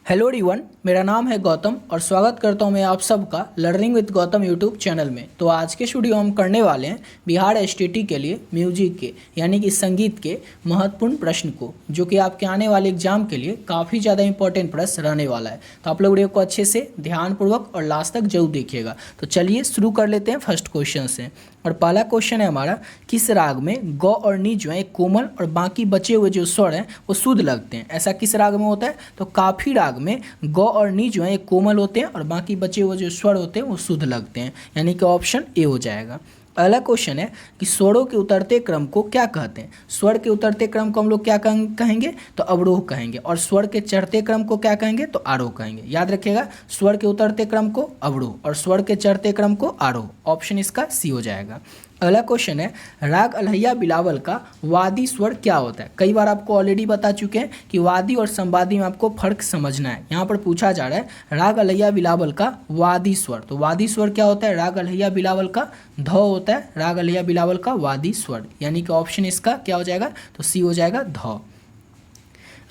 Hello everyone, मेरा नाम है गौतम और स्वागत करता हूं मैं आप सबका learning with Gautam YouTube channel में। तो आज के वीडियो हम करने वाले हैं बिहार एसटीटी के लिए म्यूजिक के यानी कि संगीत के महत्वपूर्ण प्रश्न को, जो कि आपके आने वाले एग्जाम के लिए काफ़ी ज़्यादा इंपॉर्टेंट प्रश्न रहने वाला है। तो आप लोग वीडियो को अच्छे से ध्यानपूर्वक और लास्ट तक जरूर देखिएगा। तो चलिए शुरू कर लेते हैं फर्स्ट क्वेश्चन से। और पहला क्वेश्चन है हमारा, किस राग में ग और नी जो है कोमल और बाकी बचे हुए जो स्वर हैं वो शुद्ध लगते हैं? ऐसा किस राग में होता है? तो काफी राग में ग और नी जो है कोमल होते हैं और बाकी बचे हुए जो स्वर होते हैं वो शुद्ध लगते हैं, यानी कि ऑप्शन ए हो जाएगा। अगला क्वेश्चन है कि स्वरों के उतरते क्रम को क्या कहते हैं? स्वर के उतरते क्रम को हम लोग क्या कहेंगे? तो अवरोह कहेंगे। और स्वर के चढ़ते क्रम को क्या कहेंगे? तो आरोह कहेंगे। याद रखिएगा, स्वर के उतरते क्रम को अवरोह और स्वर के चढ़ते क्रम को आरोह। ऑप्शन इसका सी हो जाएगा। अगला क्वेश्चन है, राग अलहैया बिलावल का वादी स्वर क्या होता है? कई बार आपको ऑलरेडी बता चुके हैं कि वादी और संवादी में आपको फर्क समझना है। यहाँ पर पूछा जा रहा है राग अलहैया बिलावल का वादी स्वर। तो वादी स्वर क्या होता है? राग अलहैया बिलावल का ध होता है, राग अलहैया बिलावल का वादी स्वर, यानी कि ऑप्शन इसका क्या हो जाएगा? तो सी हो जाएगा, ध।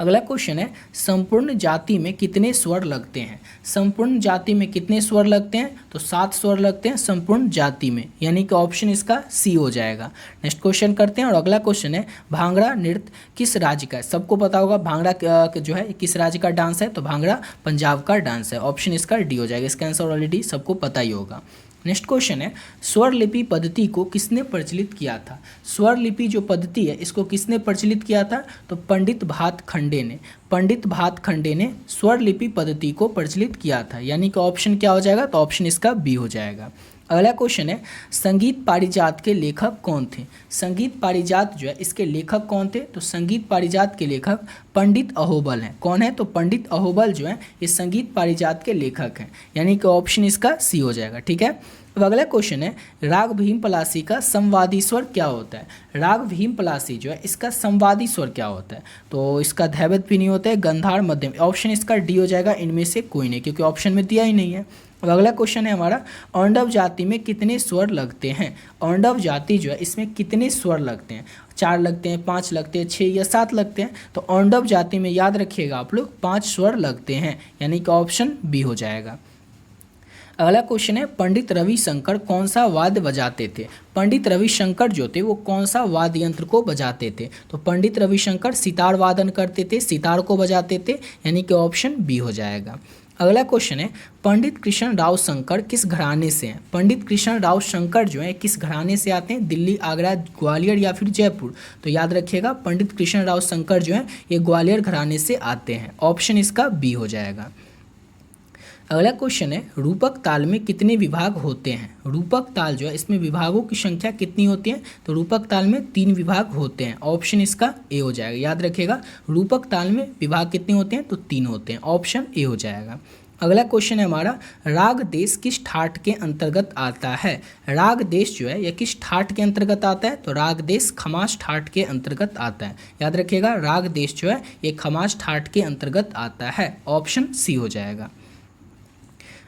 अगला क्वेश्चन है, संपूर्ण जाति में कितने स्वर लगते हैं? संपूर्ण जाति में कितने स्वर लगते हैं? तो 7 स्वर लगते हैं संपूर्ण जाति में, यानी कि ऑप्शन इसका सी हो जाएगा। नेक्स्ट क्वेश्चन करते हैं। और अगला क्वेश्चन है, भांगड़ा नृत्य किस राज्य का है? सबको पता होगा भांगड़ा जो है किस राज्य का डांस है? तो भांगड़ा पंजाब का डांस है। ऑप्शन इसका डी हो जाएगा। इसका आंसर ऑलरेडी सबको पता ही होगा। नेक्स्ट क्वेश्चन है, स्वर लिपि पद्धति को किसने प्रचलित किया था? स्वर लिपि जो पद्धति है इसको किसने प्रचलित किया था? तो पंडित भातखंडे ने। पंडित भातखंडे ने स्वर लिपि पद्धति को प्रचलित किया था, यानी कि ऑप्शन क्या हो जाएगा? तो ऑप्शन इसका बी हो जाएगा। अगला क्वेश्चन है, संगीत पारिजात के लेखक कौन थे? संगीत पारिजात जो है इसके लेखक कौन थे? तो संगीत पारिजात के लेखक पंडित अहोबल हैं। कौन है? तो पंडित अहोबल जो है ये संगीत पारिजात के लेखक हैं, यानी कि ऑप्शन इसका सी हो जाएगा। ठीक है। अब अगला क्वेश्चन है, राग भीम पलासी का संवादी स्वर क्या होता है? राग भीम पलासी जो है इसका संवादी स्वर क्या होता है? तो इसका धैवत भी नहीं होता है, गंधार मध्यम। ऑप्शन इसका डी हो जाएगा, इनमें से कोई नहीं, क्योंकि ऑप्शन में दिया ही नहीं है। अब अगला क्वेश्चन है हमारा, औंडव जाति में कितने स्वर लगते हैं? औंडव जाति जो है इसमें कितने स्वर लगते हैं? 4 लगते हैं, 5 लगते हैं, 6 या 7 लगते हैं? तो औंडव जाति में याद रखिएगा आप लोग 5 स्वर लगते हैं, यानी कि ऑप्शन बी हो जाएगा। अगला क्वेश्चन है, पंडित रविशंकर कौन सा वाद्य बजाते थे? पंडित रविशंकर जो थे वो कौन सा वाद्य यंत्र को बजाते थे? तो पंडित रविशंकर सितार वादन करते थे, सितार को बजाते थे, यानी कि ऑप्शन बी हो जाएगा। अगला क्वेश्चन है, पंडित कृष्ण राव शंकर किस घराने से हैं? पंडित कृष्ण राव शंकर जो है किस घराने से आते हैं? दिल्ली, आगरा, ग्वालियर या फिर जयपुर? तो याद रखिएगा, पंडित कृष्ण राव शंकर जो है ये ग्वालियर घराने से आते हैं। ऑप्शन इसका बी हो जाएगा। अगला क्वेश्चन है, रूपक ताल में कितने विभाग होते हैं? रूपक ताल जो है इसमें विभागों की संख्या कितनी होती है? तो रूपक ताल में 3 विभाग होते हैं। ऑप्शन इसका ए हो जाएगा। याद रखिएगा, रूपक ताल में विभाग कितने होते हैं? तो 3 होते हैं। ऑप्शन ए हो जाएगा। अगला क्वेश्चन है हमारा, राग देश किस ठाट के अंतर्गत आता है? राग देश जो है यह किस ठाट के अंतर्गत आता है? तो राग देश खमास ठाट के अंतर्गत आता है। याद रखिएगा, राग देश जो है ये खमास ठाट के अंतर्गत आता है। ऑप्शन सी हो जाएगा।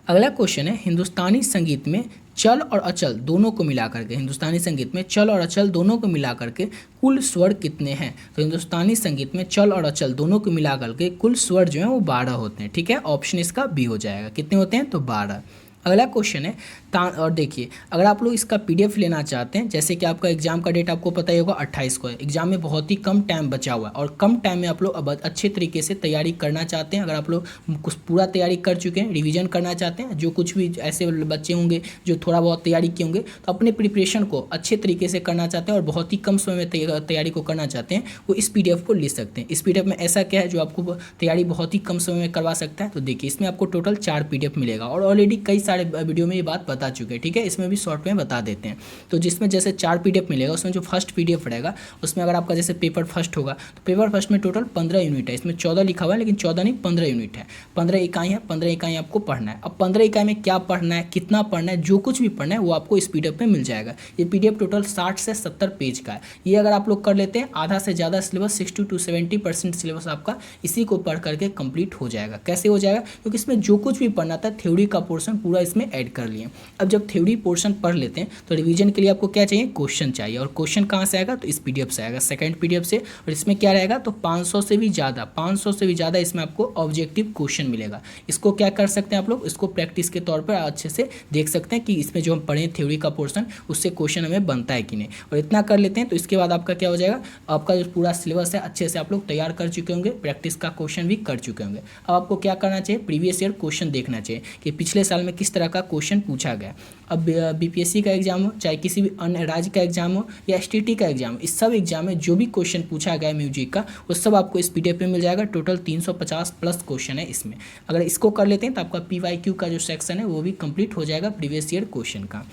अगला क्वेश्चन है, हिंदुस्तानी संगीत में चल और अचल दोनों को मिलाकर के, हिंदुस्तानी संगीत में चल और अचल दोनों को मिलाकर के कुल स्वर कितने हैं? तो हिंदुस्तानी संगीत में चल और अचल दोनों को मिलाकर के कुल स्वर जो है वो 12 होते हैं। ठीक है, ऑप्शन इसका बी हो जाएगा। कितने होते हैं? तो 12। अगला क्वेश्चन है, और देखिए, अगर आप लोग इसका पीडीएफ लेना चाहते हैं, जैसे कि आपका एग्जाम का डेट आपको पता ही होगा 28 को है, एग्जाम में बहुत ही कम टाइम बचा हुआ है और कम टाइम में आप लोग अब अच्छे तरीके से तैयारी करना चाहते हैं, अगर आप लोग कुछ पूरा तैयारी कर चुके हैं, रिवीजन करना चाहते हैं, जो कुछ भी ऐसे बच्चे होंगे जो थोड़ा बहुत तैयारी किए होंगे, तो अपने प्रिपरेशन को अच्छे तरीके से करना चाहते हैं और बहुत ही कम समय में तैयारी को करना चाहते हैं, वो इस पीडीएफ को ले सकते हैं। इस पीडीएफ में ऐसा क्या है जो आपको तैयारी बहुत ही कम समय में करवा सकता है? तो देखिए, इसमें आपको टोटल 4 पीडीएफ मिलेगा और ऑलरेडी कई सारे वीडियो में ये बात बता चुके हैं। ठीक है, इसमें भी शॉर्ट में बता देते हैं। तो जिसमें जैसे 4 पीडीएफ मिलेगा, उसमें जो फर्स्ट पीडीएफ रहेगा उसमें अगर आपका जैसे पेपर फर्स्ट होगा तो पेपर फर्स्ट में टोटल 15 यूनिट है। इसमें 14 लिखा हुआ है, लेकिन 14 नहीं 15 यूनिट है, 15 इकाई है, 15 इकाई आपको पढ़ना है। अब 15 इकाई में क्या पढ़ना है, कितना पढ़ना है, जो कुछ भी पढ़ना है वो आपको इस पीडीएफ में मिल जाएगा। ये पीडीएफ टोटल 60 से 70 पेज का है। ये अगर आप लोग कर लेते हैं, आधा से ज़्यादा सिलेबस 60 to 70% सिलेबस आपका इसी को पढ़ करके कंप्लीट हो जाएगा। कैसे हो जाएगा? क्योंकि इसमें जो कुछ भी पढ़ना था, थ्योरी का पोर्शन पूरा पूरा इसमें ऐड कर लिए। अब जब थ्योरी पोर्शन पढ़ लेते हैं तो रिवीजन के लिए आपको क्या चाहिए, क्वेश्चन चाहिए। और क्वेश्चन कहाँ से आएगा, तो इस पीडीएफ से आएगा, सेकंड पीडीएफ से। और इसमें क्या रहेगा, तो 500 से भी ज़्यादा इसमें आपको ऑब्जेक्टिव क्वेश्चन मिलेगा। इसको क्या कर सकते हैं आप लोग, इसको प्रैक्टिस के तौर पर अच्छे से देख सकते हैं कि इसमें जो हम पढ़े थ्योरी का पोर्शन उससे क्वेश्चन हमें बनता है कि नहीं। और इतना कर लेते हैं तो इसके बाद आपका क्या हो जाएगा, आपका जो पूरा सिलेबस है अच्छे से आप लोग तैयार कर चुके होंगे, प्रैक्टिस का क्वेश्चन भी कर चुके होंगे। अब आपको क्या करना चाहिए, प्रीवियस ईयर क्वेश्चन देखना चाहिए कि पिछले साल में किस तरह का क्वेश्चन पूछा गया। अब बीपीएससी का एग्जाम हो, चाहे किसी भी अन्य राज्य का एग्जाम हो या एसटीटी का एग्जाम हो, इस सब एग्जाम में जो भी क्वेश्चन पूछा गया है म्यूजिक का, वो सब आपको इस पीडीएफ में मिल जाएगा। टोटल 350 प्लस क्वेश्चन है इसमें। अगर इसको कर लेते हैं तो आपका पीवाईक्यू का जो सेक्शन है वो भी कंप्लीट हो जाएगा प्रीवियस ईयर क्वेश्चन का।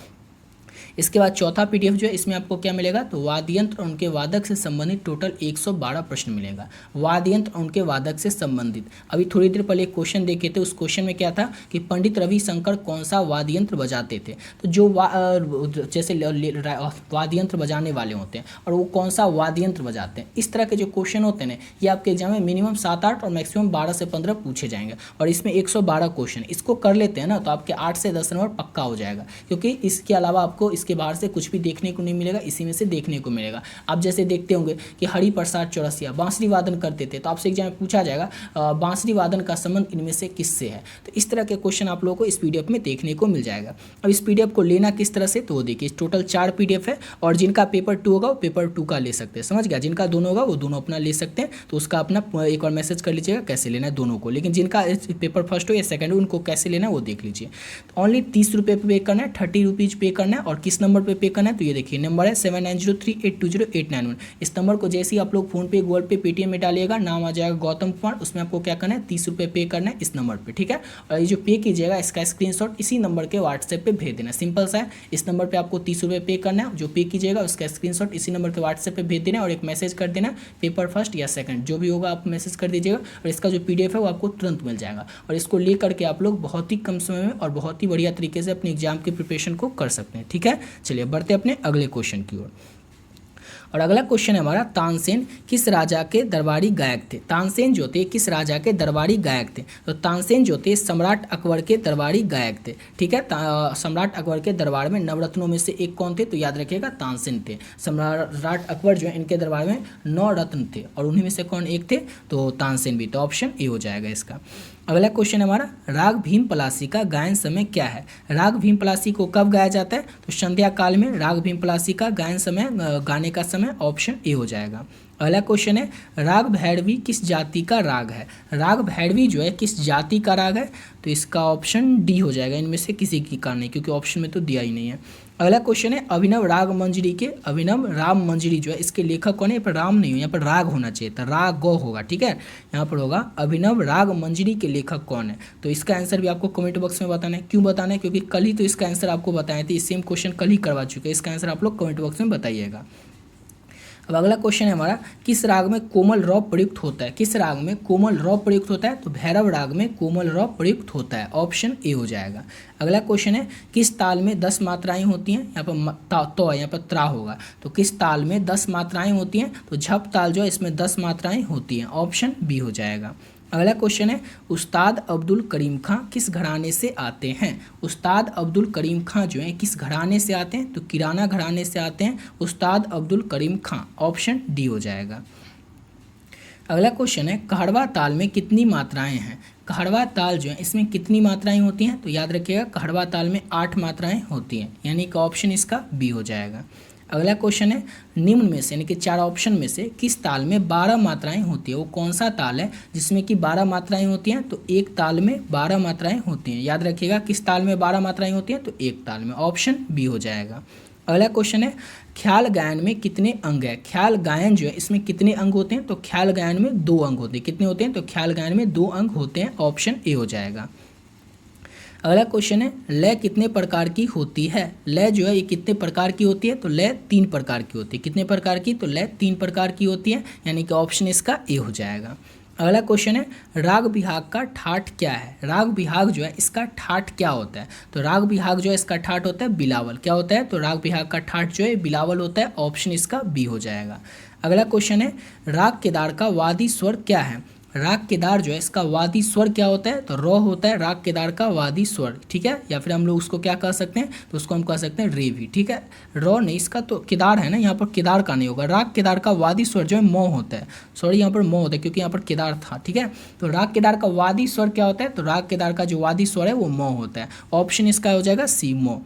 इसके बाद चौथा पीडीएफ जो है, इसमें आपको क्या मिलेगा, तो वाद्य यंत्र और उनके वादक से संबंधित टोटल 112 प्रश्न मिलेगा। वाद्य यंत्र और उनके वादक से संबंधित, अभी थोड़ी देर पहले एक क्वेश्चन देखे थे, उस क्वेश्चन में क्या था कि पंडित रविशंकर कौन सा वाद्य यंत्र बजाते थे। तो जो जैसे वाद्य यंत्र बजाने वाले होते हैं और वो कौन सा वाद्य यंत्र बजाते हैं, इस तरह के जो क्वेश्चन होते हैं ये आपके एग्जाम में मिनिमम 7-8 और मैक्सिमम 12 से 15 पूछे जाएंगे। और इसमें 112 क्वेश्चन, इसको कर लेते हैं ना तो आपके 8 से 10 नंबर पक्का हो जाएगा, क्योंकि इसके अलावा आपको इसके बाहर से कुछ भी देखने को नहीं मिलेगा, इसी में से देखने को मिलेगा। आप जैसे देखते होंगे कि हरि प्रसाद चौरसिया बांसुरी वादन करते थे, तो आपसे एग्जाम में पूछा जाएगा बांसुरी वादन का संबंध इनमें से किससे है। तो इस तरह के क्वेश्चन आप लोगों को इस पीडीएफ में देखने को मिल जाएगा। अब इस पीडीएफ को लेना किस तरह से, तो देखिए टोटल 4 पीडीएफ है, और जिनका पेपर 2 होगा वो पेपर 2 का ले सकते हैं, समझ गया। जिनका दोनों होगा वो दोनों अपना ले सकते हैं, तो उसका अपना एक और मैसेज कर लीजिएगा कैसे लेना है दोनों को। लेकिन जिनका पेपर फर्स्ट हो या सेकंड हो उनको कैसे लेना है वो देख लीजिए। तो ओनली 30 रुपये पे करना है, 30 रुपीज़ पे करना है। और किस नंबर पे पे करना है, तो ये देखिए नंबर है 7903820891। इस नंबर को जैसे ही आप लोग फोन पे, गूगल पे, पेटीएम में डालिएगा, नाम आ जाएगा गौतम कुमार, उसमें आपको क्या करना है 30 रुपये पे करना है इस नंबर पे, ठीक है। और ये जो पे कीजिएगा इसका स्क्रीनशॉट इसी नंबर के व्हाट्सएप पे भेज देना, सिंपल सा है। इस नंबर पे आपको 30 रुपये पे करना है, जो पे कीजिएगा उसका स्क्रीनशॉट इसी नंबर के व्हाट्सएप पे भेज देना और एक मैसेज कर देना पेपर फर्स्ट या सेकंड, जो भी होगा आप मैसेज कर दीजिएगा और इसका जो पीडीएफ है वो आपको तुरंत मिल जाएगा। और इसको ले करके आप लोग बहुत ही कम समय में और बहुत ही बढ़िया तरीके से अपने एग्जाम की प्रिपरेशन को कर सकते हैं, ठीक है। चलिए बढ़ते अपने अगले क्वेश्चन की ओर। और अगला क्वेश्चन है हमारा, तानसेन किस राजा के दरबारी गायक थे। तानसेन जो थे किस राजा के दरबारी गायक थे, तो तानसेन जो थे सम्राट अकबर के दरबारी गायक थे, ठीक है। सम्राट अकबर के दरबार में नवरत्नों में से एक कौन थे, तो याद रखिएगा तानसेन थे। सम्राट अकबर जो है इनके दरबार में 9 रत्न थे और उन्हीं में से कौन एक थे, तो तानसेन भी। तो ऑप्शन ए हो जाएगा इसका। अगला क्वेश्चन है हमारा, राग भीम पलासी का गायन समय क्या है। राग भीम पलासी को कब गाया जाता है, तो संध्या काल में राग भीम पलासी का गायन समय, गाने का समय ऑप्शन ए हो जाएगा। अगला क्वेश्चन है, राग भैरवी किस जाति का राग है। राग भैरवी जो है किस जाति का राग है, तो इसका ऑप्शन डी हो जाएगा, इनमें से किसी की का नहीं, क्योंकि ऑप्शन में तो दिया ही नहीं है। अगला क्वेश्चन है, अभिनव राग मंजरी के, अभिनव राम मंजरी जो है इसके लेखक कौन है। यहाँ पर राम नहीं हो, यहाँ पर राग होना चाहिए था, राग गौ होगा, ठीक है। यहाँ पर होगा अभिनव राग मंजरी के लेखक कौन है। तो इसका आंसर भी आपको कमेंट बॉक्स में बताना है। क्यों बताना है, क्योंकि कल ही तो इसका आंसर आपको बताए थे, सेम क्वेश्चन कल ही करवा चुके हैं। इसका आंसर आप लोग कमेंट बॉक्स में बताइएगा। अब अगला क्वेश्चन है हमारा, किस राग में कोमल रौ प्रयुक्त होता है। किस राग में कोमल रौ प्रयुक्त होता है, तो भैरव राग में कोमल रौ प्रयुक्त होता है, ऑप्शन ए हो जाएगा। अगला क्वेश्चन है, किस ताल में 10 मात्राएं होती हैं। यहाँ पर तो यहाँ पर त्रा होगा, तो किस ताल में 10 मात्राएं होती हैं, तो झप ताल जो है इसमें 10 मात्राएं होती हैं, ऑप्शन बी हो जाएगा। अगला क्वेश्चन है, उस्ताद अब्दुल करीम खां किस घराने से आते हैं। उस्ताद अब्दुल करीम खां जो है किस घराने से आते हैं, तो किराना घराने से आते हैं उस्ताद अब्दुल करीम खां, ऑप्शन डी हो जाएगा। अगला क्वेश्चन है, कहड़वा ताल में कितनी मात्राएं हैं। कहड़वा ताल जो है इसमें कितनी मात्राएं होती हैं, तो याद रखिएगा कहड़वा ताल में 8 मात्राएं होती हैं, यानी कि ऑप्शन इसका बी हो जाएगा। अगला क्वेश्चन है, निम्न में से यानी कि 4 ऑप्शन में से किस ताल में 12 मात्राएं होती है। वो कौन सा ताल है जिसमें कि 12 मात्राएं होती हैं, तो एक ताल में 12 मात्राएं होती हैं। याद रखिएगा किस ताल में 12 मात्राएं होती हैं, तो एक ताल में, ऑप्शन बी हो जाएगा। अगला क्वेश्चन है, ख्याल गायन में कितने अंग है। ख्याल गायन जो है इसमें कितने अंग होते हैं, तो ख्याल गायन में 2 अंग होते हैं। कितने होते हैं, तो ख्याल गायन में 2 अंग होते हैं, ऑप्शन ए हो जाएगा। अगला क्वेश्चन है, लय कितने प्रकार की होती है। लय जो है ये कितने प्रकार की होती है, तो लय 3 प्रकार की होती है। कितने प्रकार की, तो लय 3 प्रकार की होती है, यानी कि ऑप्शन इसका ए हो जाएगा। अगला क्वेश्चन है, राग बिहाग का ठाठ क्या है। राग बिहाग जो है इसका ठाठ क्या होता है, तो राग बिहाग जो है इसका ठाठ होता है बिलावल। क्या होता है, तो राग बिहाग का ठाठ जो है बिलावल होता है, ऑप्शन इसका बी हो जाएगा। अगला क्वेश्चन है, राग केदार का वादी स्वर क्या है। राग केदार जो है इसका वादी स्वर क्या होता है, तो र होता है राग केदार का वादी स्वर, ठीक है, या फिर हम लोग उसको क्या कह सकते हैं, तो उसको हम कह सकते हैं रे भी, ठीक है। र नहीं, इसका तो केदार है ना, यहाँ पर केदार का नहीं होगा। राग केदार का वादी स्वर जो है म होता है, सॉरी यहाँ पर म होता है क्योंकि यहाँ पर केदार था, ठीक है। तो राग केदार का वादी स्वर क्या होता है, तो राग केदार का जो वादी स्वर है वो म होता है। ऑप्शन इसका हो जाएगा सी, म।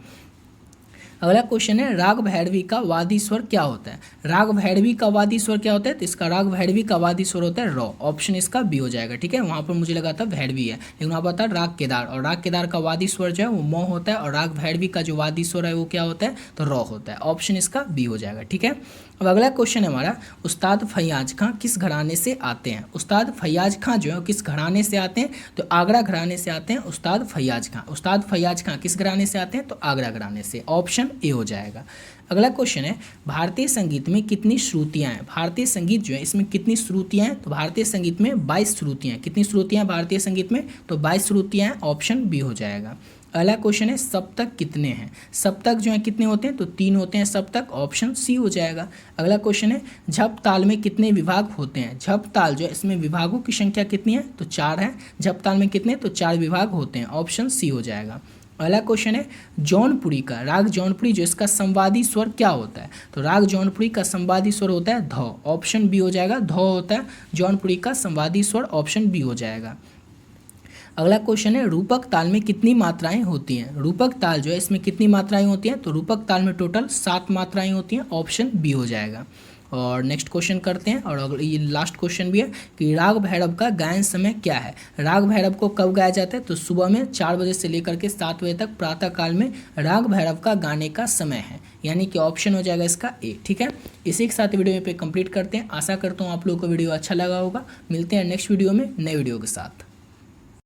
अगला क्वेश्चन है राग भैरवी का वादी स्वर क्या होता है। राग भैरवी का वादी स्वर क्या होता है, तो इसका राग भैरवी का वादी स्वर होता है र। ऑप्शन इसका बी हो जाएगा, ठीक है। वहाँ पर मुझे लगा था भैरवी है, लेकिन वहाँ पर था राग केदार, और राग केदार का वादी स्वर जो है वो म होता है, और राग भैरवी का जो वादी स्वर है वो क्या होता है, तो र होता है। ऑप्शन इसका बी हो जाएगा, ठीक है। अब अगला क्वेश्चन है हमारा, उस्ताद फैयाज खां किस घराने से आते हैं। उस्ताद फैयाज खां जो है किस घराने से आते हैं, तो आगरा घराने से आते हैं उस्ताद फैयाज खां। उस्ताद फैयाज खां किस घराने से आते हैं, तो आगरा घराने से। ऑप्शन ए हो जाएगा। अगला क्वेश्चन है भारतीय संगीत में कितनी श्रुतियाँ हैं। भारतीय संगीत जो है इसमें कितनी श्रुतियाँ हैं, तो भारतीय संगीत में 22 श्रुतियाँ हैं। कितनी श्रुतियाँ भारतीय संगीत में, तो 22 श्रुतियाँ हैं। ऑप्शन बी हो जाएगा। अगला क्वेश्चन है सप्तक कितने हैं। सप्तक जो है कितने होते हैं, तो 3 होते हैं सप्तक। ऑप्शन सी हो जाएगा। अगला क्वेश्चन है झप ताल में कितने विभाग होते हैं। झप ताल जो है इसमें विभागों की संख्या कितनी है, तो 4 है। झप ताल में कितने, तो 4 विभाग होते हैं। ऑप्शन सी हो जाएगा। अगला क्वेश्चन है जौनपुरी का राग जौनपुरी जो इसका संवादी स्वर क्या होता है, तो राग जौनपुरी का संवादी स्वर होता है ध। ऑप्शन बी हो जाएगा, ध होता है जौनपुरी का संवादी स्वर। ऑप्शन बी हो जाएगा। अगला क्वेश्चन है रूपक ताल में कितनी मात्राएं होती हैं। रूपक ताल जो है इसमें कितनी मात्राएं होती हैं, तो रूपक ताल में टोटल 7 मात्राएं होती हैं। ऑप्शन बी हो जाएगा। और नेक्स्ट क्वेश्चन करते हैं, और अगले ये लास्ट क्वेश्चन भी है कि राग भैरव का गायन समय क्या है। राग भैरव को कब गाया जाता है, तो सुबह में 4 बजे से लेकर के 7 बजे तक प्रातः काल में राग भैरव का गाने का समय है, यानी कि ऑप्शन हो जाएगा इसका ए, ठीक है। इसी के साथ वीडियो पे कंप्लीट करते हैं। आशा करता हूँ आप लोगों को वीडियो अच्छा लगा होगा। मिलते हैं नेक्स्ट वीडियो में नए वीडियो के साथ।